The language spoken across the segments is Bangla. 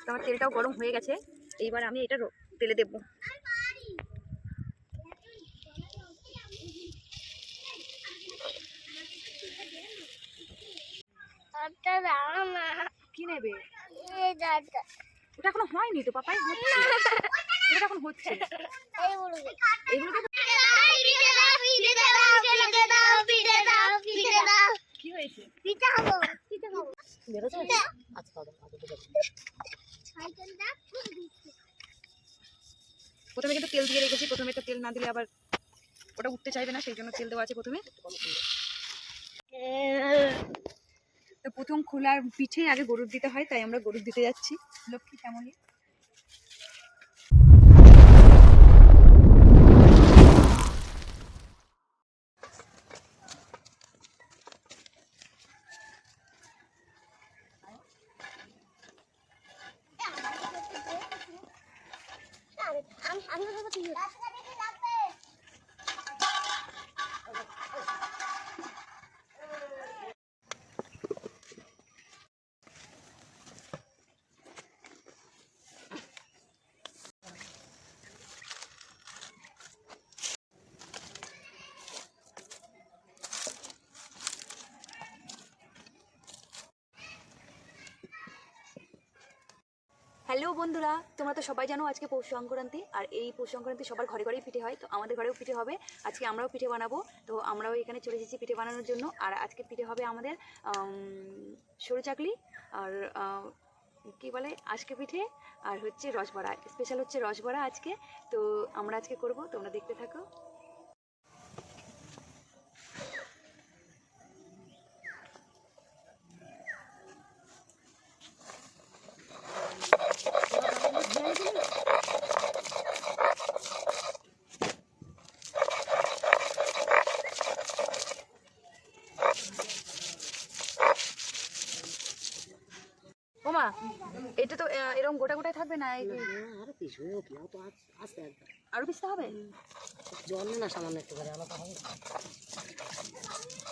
তো আমার তেলটাও গরম হয়ে গেছে, এইবার আমি এটা তেলে দেব। কি নেবে? ওটা এখনো হয়নি তো পাপাই, হচ্ছে এটা এখন হচ্ছে। কি হয়েছে? প্রথমে কিন্তু তেল দিয়ে রেখেছি, প্রথমে একটা তেল না দিলে আবার ওটা উঠতে চাইবে না, সেই জন্য তেল দেওয়া আছে প্রথমে। তো প্রথম খোলার পিঠে আগে গরুর দিতে হয়, তাই আমরা গরুর দিতে যাচ্ছি। লক্ষ্মী কেমনই হ্যালো বন্ধুরা, তোমরা তো সবাই জানো আজকে পৌষ সংক্রান্তি, আর এই পৌষ সংক্রান্তি সবার ঘরে ঘরেই পিঠে হয়। তো আমাদের ঘরেও পিঠে হবে, আজকে আমরাও পিঠে বানাবো। তো আমরাও এখানে চলে এসেছি পিঠে বানানোর জন্য। আর আজকে পিঠে হবে আমাদের সরু চাকলি, আর কি বলে আজকে পিঠে, আর হচ্ছে রসবড়া। স্পেশাল হচ্ছে রসবড়া আজকে। তো আমরা আজকে করব, তোমরা দেখতে থাকো। ওমা, এটা তো এরকম গোটা গোটায় থাকবে না, আরো পিছু তো আস্তে একদম আরো পিছতে হবে। জল না সামান্য একটু করে আলাদা হবে,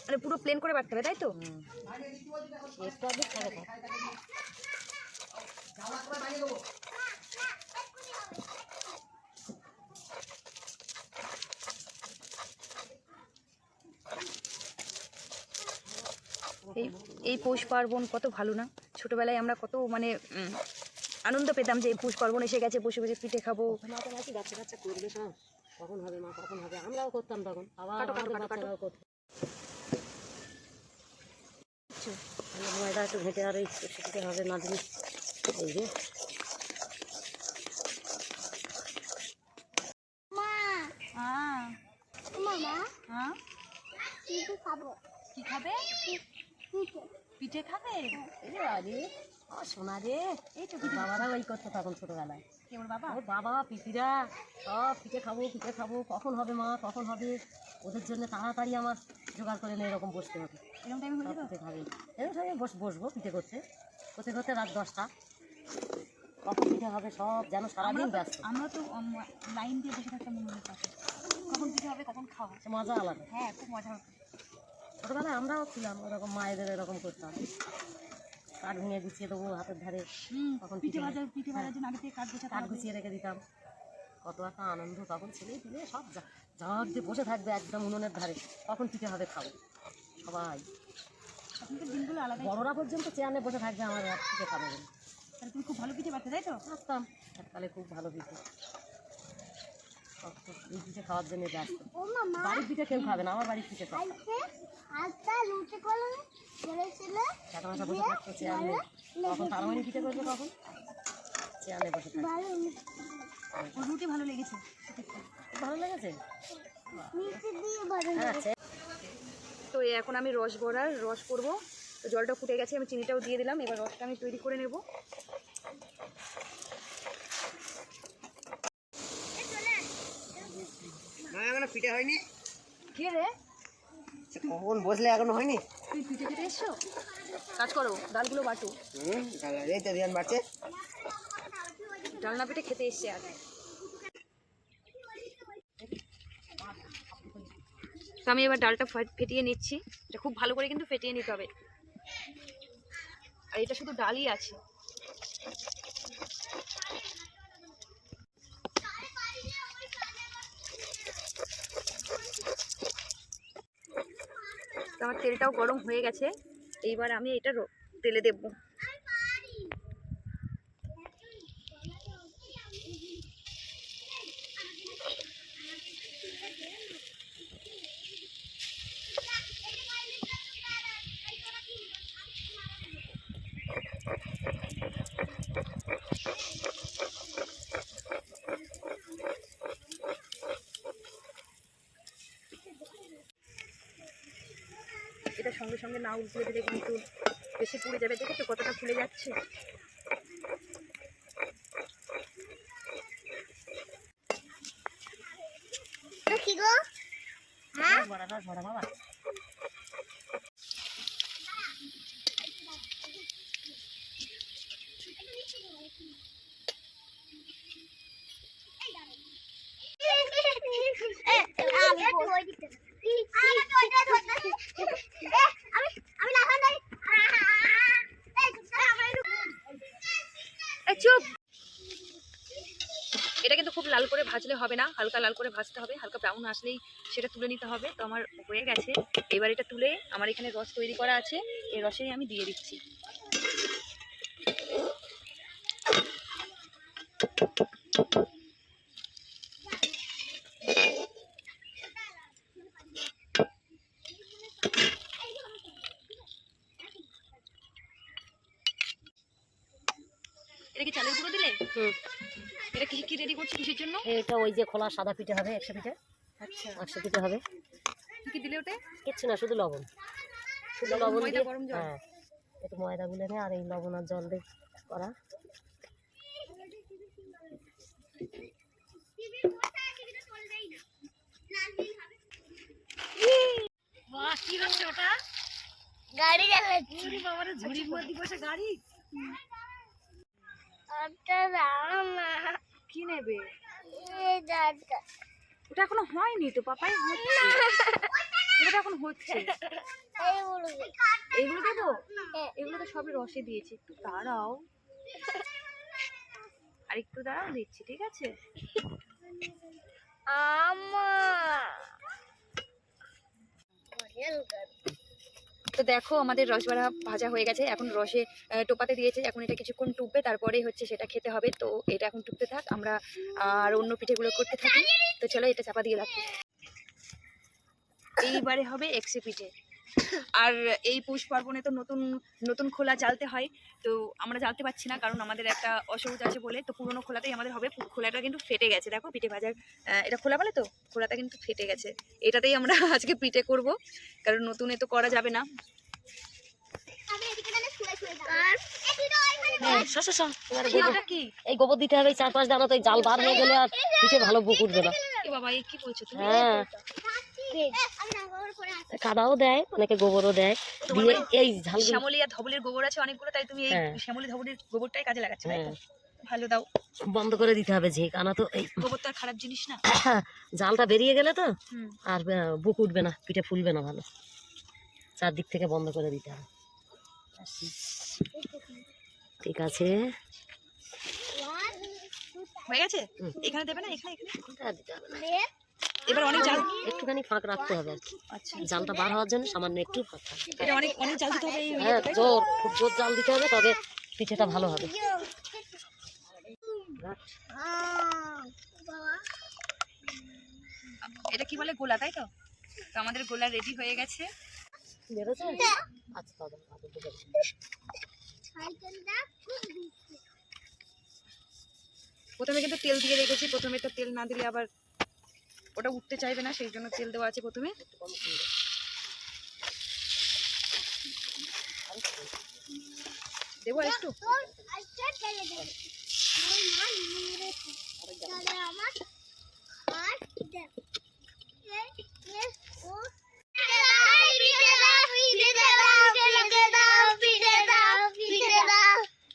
মানে পুরো প্লেন করে বাটতে হবে, তাই তো? একটু আগে থাকে। এই পৌষ পার্বণ কত ভালো না? ছোটবেলায় আমরা কত মানে আনন্দ পেতাম যে পৌষ পার্বণ এসে গেছে, বসে বসে পিঠে খাবো। বাচ্চা কাচ্চা করবে সব, কখন হবে মা কখন হবে, আমরাও করতাম তখন, আবার বাচ্চারাও করতো। ময়দা একটু ঘেঁটে আর এই শিখতে হবে না দিন। এই যে কি খাবে? পিঠে খাবে? আরে সোনা রে, এই তো বাবারা ওই করতো তখন ছোটবেলায়। ওর বাবা, ওর বাবা পিপিরা সব পিঠে খাবো পিঠে খাবো, কখন হবে মা কখন হবে, ওদের জন্য তাড়াতাড়ি আমার জোগাড় করে নিয়ে এরকম বসতে হবে। এরকম টাইমে হয়ে পিঠে খাবে, এরকম টাইমে বসবো পিঠে করতে করতে করতে রাত 10টা, কখন পিঠে হবে সব যেন সারাদিন ব্যস্ত। আমরা তো লাইন দিয়ে বসে থাকতাম মনের পাশে, কখন পিঠে হবে কখন খাবো, মজা আলাদা। হ্যাঁ খুব মজা হতো। ছোটোবেলায় আমরাও ছিলাম ওরকম, মায়েদের এরকম করতাম, কাঠ ভেঙে গুছিয়ে দেবো হাতের ধারে, তখন পিঠে ভাজার জন্য আগে থেকে কাঠ গুছিয়ে রেখে দিতাম। কত একটা আনন্দ তখন, ছেলে পিলে সব ঝাঁক দিয়ে বসে থাকবে একদম উনুনের ধারে, কখন পিঠে হবে খাবো সবাই। দিনগুলো আলাদা, বড়রা পর্যন্ত চেয়ারে বসে থাকবে আমার পিঠে খাবে বলে। তাহলে তুমি খুব ভালো পিঠে পারতে, তাই তো? থাকতাম এককালে খুব ভালো পিঠে, এই পিঠে খাওয়ার জন্য ব্যস্ত। বাড়ির পিঠে কেউ খাবে না, আমার বাড়ির পিঠে খাবে। টাকা মাসা বসে থাকতো চেয়ার নেই, কখন তারামানি পিঠে করবে, কখন চেয়ারে বসে থাকবে। রুটি ভালো লেগেছে, ভালো লেগেছে। তো এখন আমি রসবড়ার রস করবো। তো জলটা ফুটে গেছে, আমি চিনিটাও দিয়ে দিলাম, এবার রসটা আমি তৈরি করে নেব। এখনো পিঠে হয়নি। কে রে? কখন বসলে এখনো হয়নি? তুই পিঠে খেতে এসছো? কাজ করো, ডালগুলো বাটো। এই তো ধ্যান বাড়ছে, ডালনা পিঠে খেতে এসছে আজ। তো আমি এবার ডালটা ফেটিয়ে নিচ্ছি, এটা খুব ভালো করে কিন্তু ফেটিয়ে নিতে হবে। আর এটা শুধু ডালই আছে, তো আমার তেলটাও গরম হয়ে গেছে, এইবার আমি এটা তেলে দেব। এটা সঙ্গে সঙ্গে না উল্টে দিলে কিন্তু বেশি পুড়ে যাবে। দেখেছো কতটা ফুলে যাচ্ছে। কি গো? হ্যাঁ বড়াটা ঝড়া বাবা। চুপ। এটা কিন্তু খুব লাল করে ভাজলে হবে না, হালকা লাল করে ভাজতে হবে, হালকা ব্রাউন আসলেই সেটা তুলে নিতে হবে। তো আমার হয়ে গেছে, এবার এটা তুলে আমার এখানে রস তৈরি করা আছে, এই রসেই আমি দিয়ে দিচ্ছি। এটা কি চালের গুঁড়ো দিলে? এটা কি কি রেডি করছো কিসের জন্য? এটা ওই যে খোলা সাদা পিঠে হবে, 100 পিঠে। আচ্ছা, 100 পিঠে হবে। কি কি দিলে ওতে? কিচ্ছু না, শুধু লবণ। শুধু লবণ ময়দা, দিয়ে, গরম জল। হ্যাঁ একটু ময়দা গুলে নে আর এই লবণ আর জল দিয়ে করা। বাহ, কি হচ্ছে ওটা? গাড়ি চালাচ্ছি। ওরে বাবারে, ঝুড়ির মধ্যে বসে গাড়ি। ওটা দাও না। কি নেবে? এই দাদা। ওটা এখনো হয়নি তো পাপাই, হচ্ছে। এটা এখন হচ্ছে। এইগুলো দে। এগুলো দেবো? এগুলো তো সবই রসে দিয়েছি, একটু দাঁড়াও, আর একটু দাঁড়াও, দিচ্ছি, ঠিক আছে? তো দেখো আমাদের রসবাড়া ভাজা হয়ে গেছে, এখন রসে টোপাতে দিয়েছে, এখন এটা কিছুক্ষণ টুকবে, তারপরে হচ্ছে সেটা খেতে হবে। তো এটা এখন টুকতে থাক, আমরা আর অন্য পিঠেগুলো করতে থাকি। তো চলো এটা চাপা দিয়ে রাখি। এইবারে হবে একশে পিঠে। আর এই পৌষ পার্বণে তো নতুন নতুন খোলা জ্বালতে হয়, তো আমরা জ্বালতে পারছি না কারণ আমাদের একটা অসুবিধা আছে বলে। তো পুরোনো খোলাতেই আমাদের হবে। খোলাটা কিন্তু ফেটে গেছে, দেখো পিঠে ভাজার এটা খোলা বলে, তো খোলাটা কিন্তু ফেটে গেছে। এটাতেই আমরা আজকে পিঠে করব, কারণ নতুনে তো করা যাবে না। এটা কি? এই গোবর দিতে হবে 4-5 দানা, তো এই জাল বার হয়ে গেলে আর পিঠে ভালো বুক উঠবে না। এ বাবা, এই কি বলছো তুমি? হ্যাঁ, কাদাও দেয়, অনেকে গোবরও দেয়, দিয়ে এই ঝাল শ্যামলি আর ধবলের গোবর আছে অনেকগুলো, তাই তুমি এই শ্যামলি ধবলের গোবরটাই কাজে লাগাচ্ছ, তাই তো? ভালো, দাও। বন্ধ করে দিতে হবে, যে কানা তো এই গোবর তো আর খারাপ জিনিস না। জালটা বেরিয়ে গেলে তো হুম। আর বুক উঠবে না, পিঠে ফুলবে না ভালো। চারদিক থেকে বন্ধ করে দিতে হবে। ঠিক আছে, হয়ে গেছে। এখানে দেবে না? এখানে এখানে আর দিতে হবে না। এবার অনেক জাল, একটুখানি ফাঁক রাখতে হবে আর কি। আচ্ছা, জালটা বার হওয়ার জন্য সামান্য একটু ফাঁক থাকবে। এটা অনেক অনেক জাল দিতে হবে এই হ্যাঁ, ইয়েতে, তাই তো? জোর, খুব জোর জাল দিতে হবে, তবে পিঠেটা ভালো হবে। এটা কি বলে? গোলা, তাই তো? তো আমাদের গোলা রেডি হয়ে গেছে। বেরোছে? আচ্ছা, তবে আগে ঢুকে দিই। প্রথমে কিন্তু তেল দিয়ে রেখেছি, প্রথমে তো তেল না দিলে আবার ওটা উঠতে চাইবে না, সেই জন্য তেল দেওয়া আছে প্রথমে। দেবো একটু?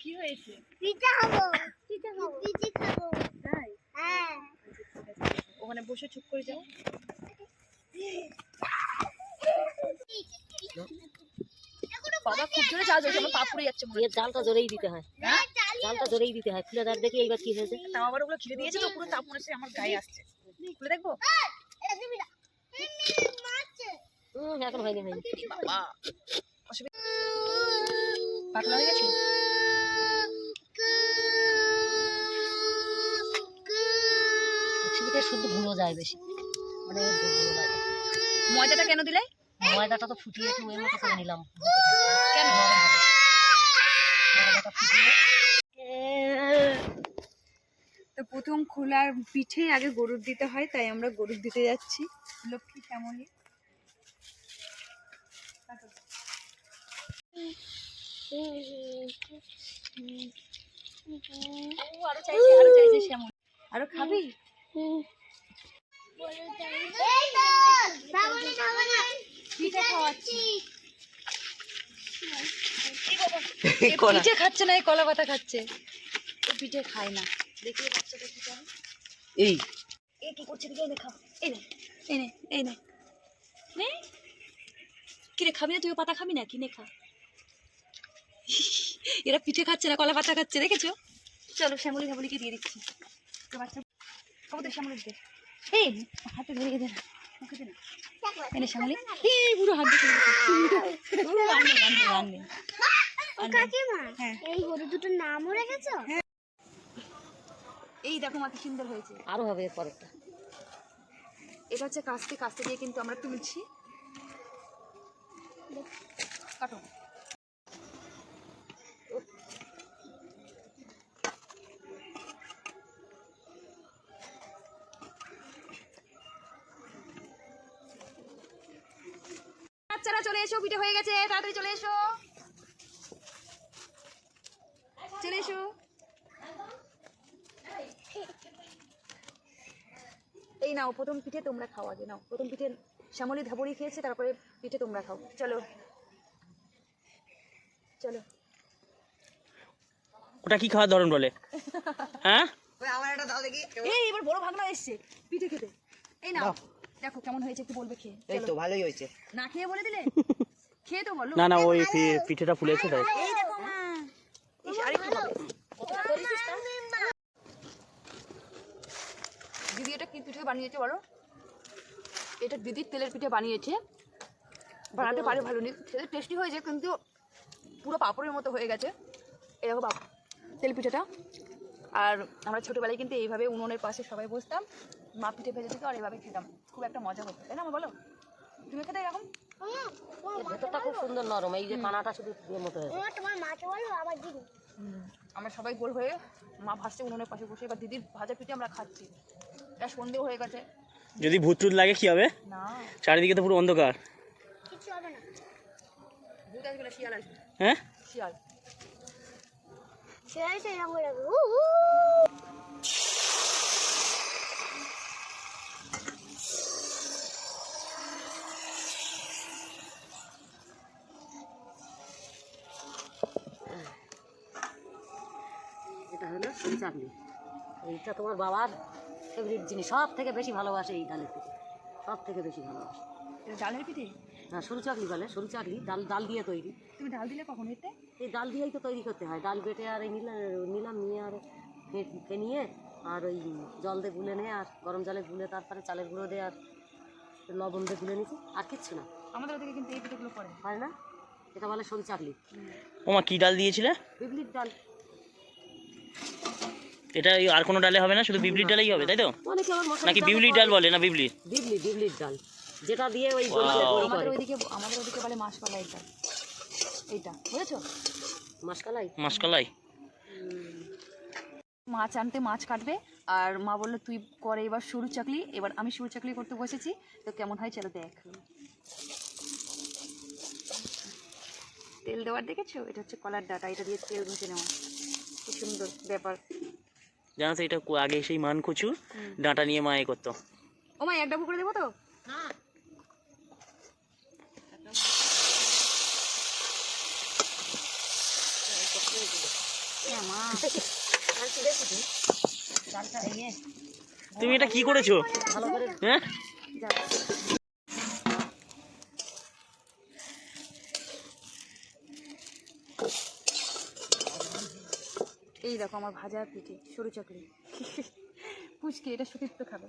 কি হয়েছে? তাই? ওখানে বসে চুপ করে যাও। বাবা খুব জোরে জাল জ্বলছে, আমার পা পুড়ে যাচ্ছে মনে এর জালটা জোরেই দিতে হয়। হয়। জালটা ধরেই দিতে হয়, খুলে দেখ দেখি এইবার কি হয়েছে। তাও আবার ওগুলো খিলে দিয়েছে তো পুরো তাপ মনে হচ্ছে আমার গায়ে আসছে। খুলে দেখবো? এখন হয়নি হয়নি। বাবা পাতলা হয়ে গেছে। চিবিটা শুদ্ধ ভুলো যায় বেশি, অনেক ভুলো লাগে। ময়দাটা কেন দিলে? ময়দাটা তো ফুটিয়ে একটু ওই মতো করে নিলাম। কেন? ময়দাটা ফুটিয়ে তো প্রথম খোলার পিঠে আগে গরুর দিতে হয়, তাই আমরা গরুর দিতে যাচ্ছি। লক্ষ্মী শ্যামলী আরো চাইছে শ্যামলী। আরো খাবি? পিঠে খাওয়াচ্ছি। পিঠে খাচ্ছে না, এই কলা পাতা খাচ্ছে। ও পিঠে খায় না। দেখি বাচ্চাটা কি করে। এই এ কি করছে দিকে? এনে খা। এনে এনে এনে নে। কিরে খাবি না তুই? পাতা খাবি না? কিনে খা। এরা পিঠে খাচ্ছে না, কলা পাতা খাচ্ছে, দেখেছো? চলো শ্যামলীকে দিয়ে দিচ্ছি। তো বাচ্চা খাবো তো শ্যামলী দে। এই হাতে ধরে দে না, মুখে দে না। এনে শ্যামলী। এই পুরো হাত দিয়ে হ্যাঁ। এই গরু দুটোর নামও রেখেছো? এই দেখো মা কি সুন্দর হয়েছে। আরো হবে এর পরেরটা। এটা হচ্ছে কাস্তে দিয়ে কিন্তু আমরা তুলছি। কাটো। বাচ্চারা চলে এসো, পিঠে হয়ে গেছে, তাড়াতাড়ি চলে এসো, চলে এসো। এই নাও প্রথম পিঠে তোমরা খাও, আগে নাও প্রথম পিঠে। শ্যামলী ধাবড়ি খেয়েছে, তারপরে পিঠে তোমরা খাও। চলো চলো। ওটা কি খাওয়ার ধরন বলে? হ্যাঁ এই এবার বড় ভাগনা এসছে পিঠে খেতে। এই নাও দেখো কেমন হয়েছে, একটু বলবে খেয়ে। এই তো ভালোই হয়েছে। না খেয়ে বলে দিলে? খেয়ে তো বলো। না না, ওই পিঠেটা ফুলেছে তাই। এই দেখো মা, ইস, আরেকটু হবে। দিদি এটা কি পিঠে বানিয়েছে বলো? এটা দিদির তেলের পিঠে বানিয়েছে। বানাতে পারে ভালো নেই, খেতে টেস্টি হয়েছে, কিন্তু পুরো পাঁপড়ের মতো হয়ে গেছে। এই দেখো তেল পিঠেটা। আর আমরা ছোটোবেলায় কিন্তু এইভাবে উনুনের পাশে সবাই বসতাম, মা পিঠে ভেজে দিত আর এইভাবে খেতাম, খুব একটা মজা হতো, তাই না মা বলো? তুমি খেতে এরকম? এর ভেতরটা খুব সুন্দর নরম, এই যে কানাটা শুধু ইয়ের মতো হয়েছে। তোমার মাকে বলো আমার দিদি। আমরা সবাই গোল হয়ে মা ভাসছে উনুনের পাশে বসে, এবার দিদির ভাজা পিঠে আমরা খাচ্ছি। এটা সন্ধেও হয়ে গেছে। যদি ভূত টুত লাগে কি হবে? না চারিদিকে তো পুরো অন্ধকার। কিছু হবে না। ভূত আসবে না, শিয়াল আসবে। হ্যাঁ, শিয়াল। ছেড়ে এরকম করে এটা হলো সরু চাকলি। এইটা তোমার বাবার ফেভারিট জিনিস, সব থেকে বেশি ভালোবাসে এই ডালের পিঠে, সব থেকে বেশি ভালোবাসে। এটা ডালের পিঠে? হ্যাঁ, সরু চাকলি বলে, সরু চাকলি ডাল দিয়ে তৈরি। তুমি ডাল দিলে কখন এতে? এই ডাল দিয়েই তো তৈরি করতে হয়। ডাল বেটে আর এই নিলাম নিয়ে আর নিয়ে আর ওই জল দিয়ে গুলে নিয়ে আর গরম জলে গুলে তারপরে চালের গুঁড়ো দিয়ে আর লবণ দিয়ে গুলে নিয়েছি, আর কিচ্ছু না। আমাদের ওদিকে কিন্তু এই পিঠেগুলো করে। হয় না, এটা বলে সরু চাকলি। ওমা কি ডাল দিয়েছিলে? বিবলির ডাল। এটা আর কোনো ডালে হবে না, শুধু বিবলির ডালেই হবে তাই তো? অনেকে আবার মশলা নাকি বিউলির ডাল বলে? না বিবলির। বিবলির ডাল, যেটা দিয়ে ওই আমাদের ওইদিকে বলে মাসকলাই ডাল। এইটা বুঝেছো? মাসকালাই। মাসকালাই। মাছ আনতে মাছ কাটবে, আর মা বললো তুই করে এবার সরু চাকলি। এবার আমি সরু চাকলি করতে বসেছি, তো কেমন হয় চলো দেখ। তেল দেওয়ার দেখেছো? এটা হচ্ছে কলার ডাটা, এটা দিয়ে তেল ভেজে নেওয়া। কি সুন্দর ব্যাপার। জানো তো, এটা আগে সেই মান কচু ডাঁটা নিয়ে মা এ করতো। ও মা এক ডাবু করে দেবো তো? তুমি এটা কি করেছো? ভালো করে হ্যাঁ, এই দেখো আমার ভাজা পিঠে সরু চকলি পুচকে এটা সুতীর্থ খাবে।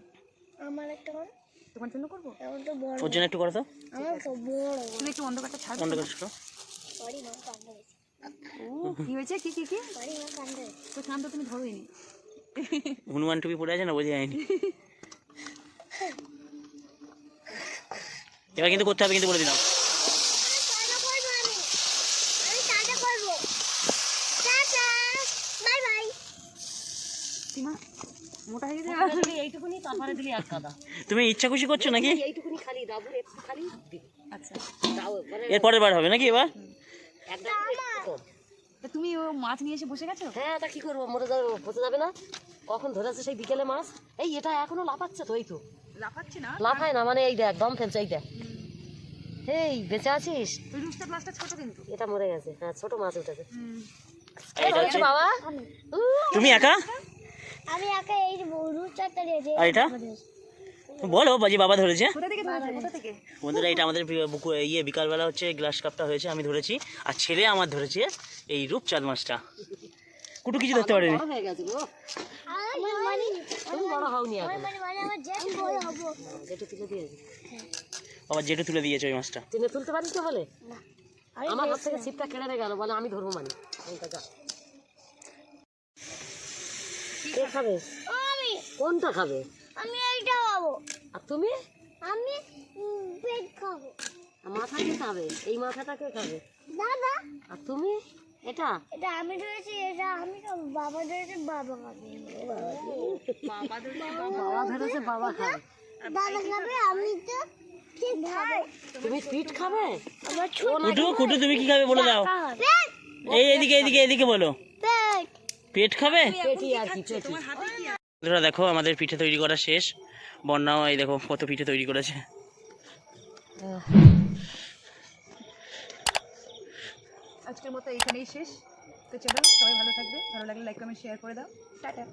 আমার একটা করো। তোমার জন্য করবো? আমার তো বড়। ওর জন্য একটু করো তো, আমার তো বড়। তুমি একটু অন্ধকারটা ছাড়বে? বন্ধ করে ছোটো। সরি মা কান্দে গেছে। ও কি হয়েছে? কি কি কি? সরি মা কান্দে গেছে। তো শান্ত, তুমি ধরোই নি। হনুমান টুপি পড়ে আছে না, বোঝা যায়নি। এবার কিন্তু করতে হবে, কিন্তু বলে দিলাম। টাটা করবো আমি। আমি টাটা করবো। টাটা। Bye bye. সীমা মোটা হয়ে গেছে। প্রথমে দিলি এইটুকুনি, তারপরে দিলি এক কাদা। তুমি ইচ্ছা খুশি করছো নাকি? এইটুকুনি খালি ডাবুর একটু খালি দিবি। আচ্ছা, দাও মানে এর পরের বার হবে নাকি এবার? এক ডাবুর একটু কম। তা তুমি ও মাছ নিয়ে এসে বসে গেছো? হ্যাঁ, তা কি করবো, মরে যাবে, পচে যাবে না? কখন ধরেছে সেই বিকেলে মাছ? এই এটা এখনো লাফাচ্ছে তো, এই তো লাফাচ্ছি না। লাফায় না, মানে এই দেখ দম ফেলছে, এই দেখ। এই বেঁচে আছিস? ওই রূপচাঁদ মাছটা ছোট কিন্তু। এটা মরে গেছে, হ্যাঁ ছোট মাছ উঠেছে। আর এটা হচ্ছে বাবা তুমি একা, আমি একা এই রুচাটা দিয়েছি। আর এটা বলো বাজি বাবা ধরেছে। কোথা থেকে ধরেছো? কোথা থেকে? বন্ধুরা, এটা আমাদের বিকালবেলা হচ্ছে গ্লাস কাপটা হয়েছে, আমি ধরেছি, আর ছেলে আমার ধরেছে এই রূপচাঁদ মাছটা। কুটু কিছু ধরতে পারেনি। বড় হয়ে গেছে গো, আমার মানে তুমি বড় হওনি এখন। আমার জেট বড় হবো। যেটু তুলে দিয়েছি, আবার জেঠু তুলে দিয়েছে ওই মাছটা। টেনে তুলতে পারিস তো বলে আমার হাত থেকে ছিপটা কেড়ে নিয়ে গেল, বলে আমি ধরবো মানে। কোনটা যা, কে খাবে? আমি কোনটা খাবে? আমি এইটা খাবো। আর তুমি? আমি পেট খাবো। আর মাথা কে খাবে? এই মাথাটা কে খাবে? দাদা আর তুমি? এটা এটা আমি ধরেছি, এটা আমি খাবো। বাবা ধরেছে, বাবা খাবে। বাবা ধরেছে, বাবা খাবে। দাদা খাবে, আমি তো ঠিক খাবো। তুমি পিঠ খাবে? আমার কুটু কুটু তুমি কি খাবে বলে দাও। পেট এই এদিকে এদিকে এদিকে বলো। পেট। পেট খাবে? পেটি আর কি, পেটি। বন্ধুরা দেখো, আমাদের পিঠে তৈরি করা শেষ। বন্যাও এই দেখো কত পিঠে তৈরি করেছে। আজকের মতো এখানেই শেষ। তো চলো, সবাই ভালো থাকবে, ভালো লাগলে লাইক কমেন্ট শেয়ার করে দাও। টাটা।